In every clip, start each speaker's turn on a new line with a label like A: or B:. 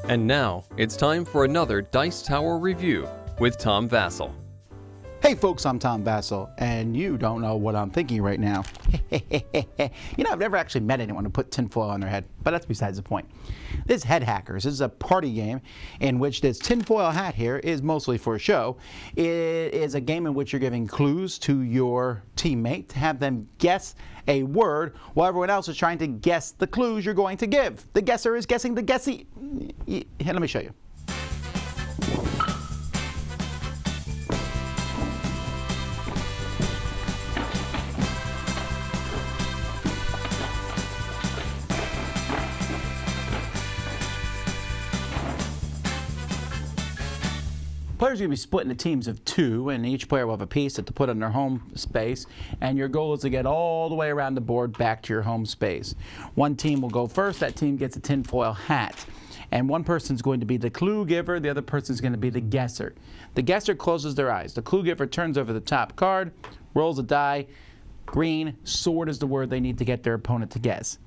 A: And now, it's time for another Dice Tower review with Tom Vasel.
B: Hey folks, I'm Tom Vasel, and you don't know what I'm thinking right now. I've never actually met anyone who put tinfoil on their head, but that's besides the point. This is Head Hackers. This is a party game in which this tinfoil hat here is mostly for show. It is a game in which you're giving clues to your teammate to have them guess a word while everyone else is trying to guess the clues you're going to give. The guesser is guessing the guessy. Here, let me show you. Players are going to be split into teams of two, and each player will have a piece to put in their home space, and your goal is to get all the way around the board back to your home space. One team will go first. That team gets a tinfoil hat, and one person's going to be the clue giver. The other person's going to be the guesser. The guesser closes their eyes. The clue giver turns over the top card, rolls a die. Green, sword is the word they need to get their opponent to guess.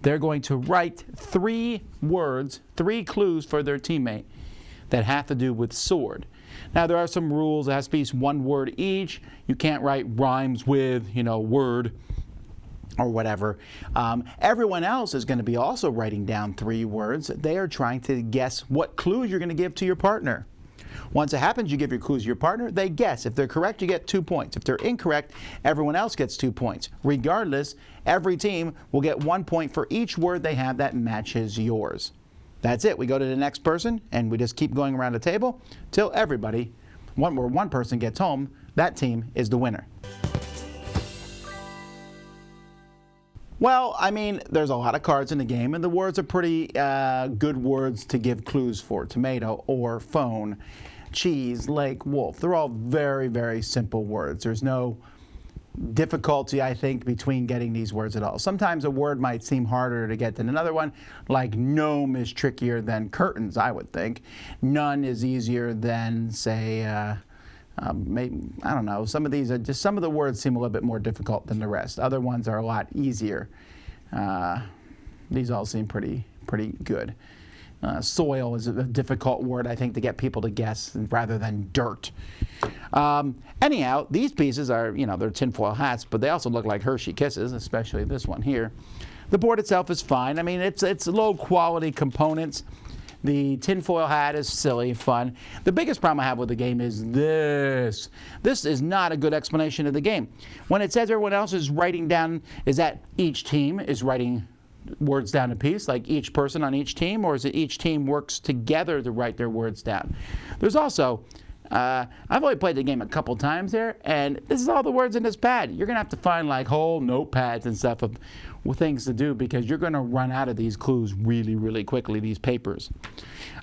B: They're going to write 3 words, 3 clues for their teammate that have to do with sword. Now, there are some rules. It has to be 1 word each. You can't write rhymes with, word or whatever. Everyone else is going to be also writing down 3 words. They are trying to guess what clues you're going to give to your partner. Once it happens, you give your clues to your partner. They guess. If they're correct, you get 2 points. If they're incorrect, everyone else gets 2 points. Regardless, every team will get 1 point for each word they have that matches yours. That's it. We go to the next person, and we just keep going around the table till everybody, one person gets home. That team is the winner. Well, there's a lot of cards in the game, and the words are pretty good words to give clues for. Tomato or phone, cheese, lake, wolf. They're all very, very simple words. There's no difficulty, I think, between getting these words at all. Sometimes a word might seem harder to get than another one, like gnome is trickier than curtains, I would think. None is easier than, say, maybe, I don't know. Some of these are just, some of the words seem a little bit more difficult than the rest. Other ones are a lot easier. These all seem pretty good. Soil is a difficult word, I think, to get people to guess rather than dirt. Anyhow, these pieces are, they're tinfoil hats, but they also look like Hershey Kisses, especially this one here. The board itself is fine. It's low quality components. The tinfoil hat is silly, fun. The biggest problem I have with the game is this. This is not a good explanation of the game. When it says everyone else is writing down, is that each team is writing words down a piece, like each person on each team, or is it each team works together to write their words down? There's also, I've only played the game a couple times here, and this is all the words in this pad. You're going to have to find like whole notepads and stuff of things to do, because you're going to run out of these clues really, really quickly, these papers.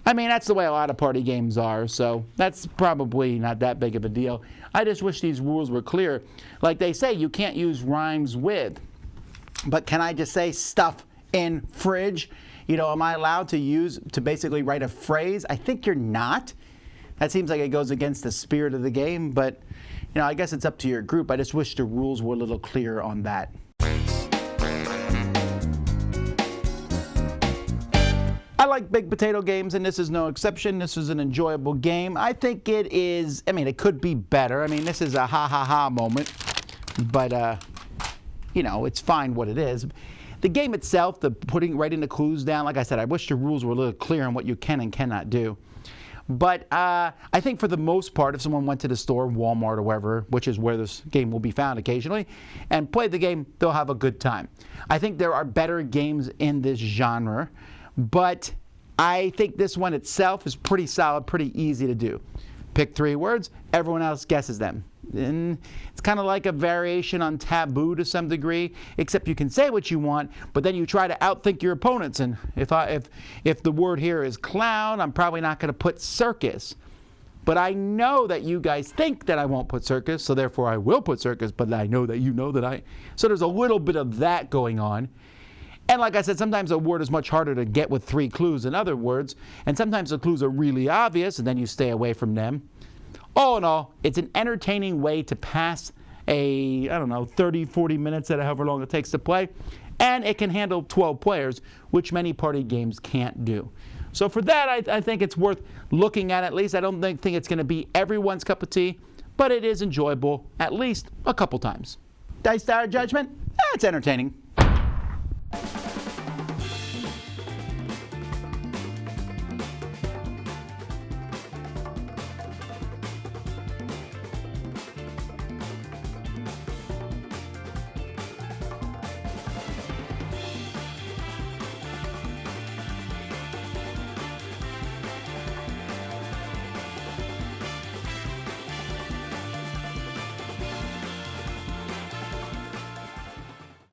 B: That's the way a lot of party games are, so that's probably not that big of a deal. I just wish these rules were clear. Like they say, you can't use rhymes with. But can I just say stuff in fridge? Am I allowed to basically write a phrase? I think you're not. That seems like it goes against the spirit of the game, but I guess it's up to your group. I just wish the rules were a little clearer on that. I like big potato games, and this is no exception. This is an enjoyable game. I think it is, it could be better. This is a ha-ha-ha moment, but it's fine what it is. The game itself, the writing the clues down, like I said, I wish the rules were a little clear on what you can and cannot do. But I think for the most part, if someone went to the store, Walmart or wherever, which is where this game will be found occasionally, and played the game, they'll have a good time. I think there are better games in this genre, but I think this one itself is pretty solid, pretty easy to do. Pick 3 words, everyone else guesses them. And it's kind of like a variation on Taboo to some degree, except you can say what you want, but then you try to outthink your opponents. And if the word here is clown, I'm probably not going to put circus. But I know that you guys think that I won't put circus, so therefore I will put circus, but I know that you know that I... So there's a little bit of that going on. And like I said, sometimes a word is much harder to get with 3 clues than other words, and sometimes the clues are really obvious, and then you stay away from them. All in all, it's an entertaining way to pass 30, 40 minutes, however long it takes to play, and it can handle 12 players, which many party games can't do. So for that, I think it's worth looking at least. I don't think it's going to be everyone's cup of tea, but it is enjoyable at least a couple times. Dice Tower Judgment? It's entertaining.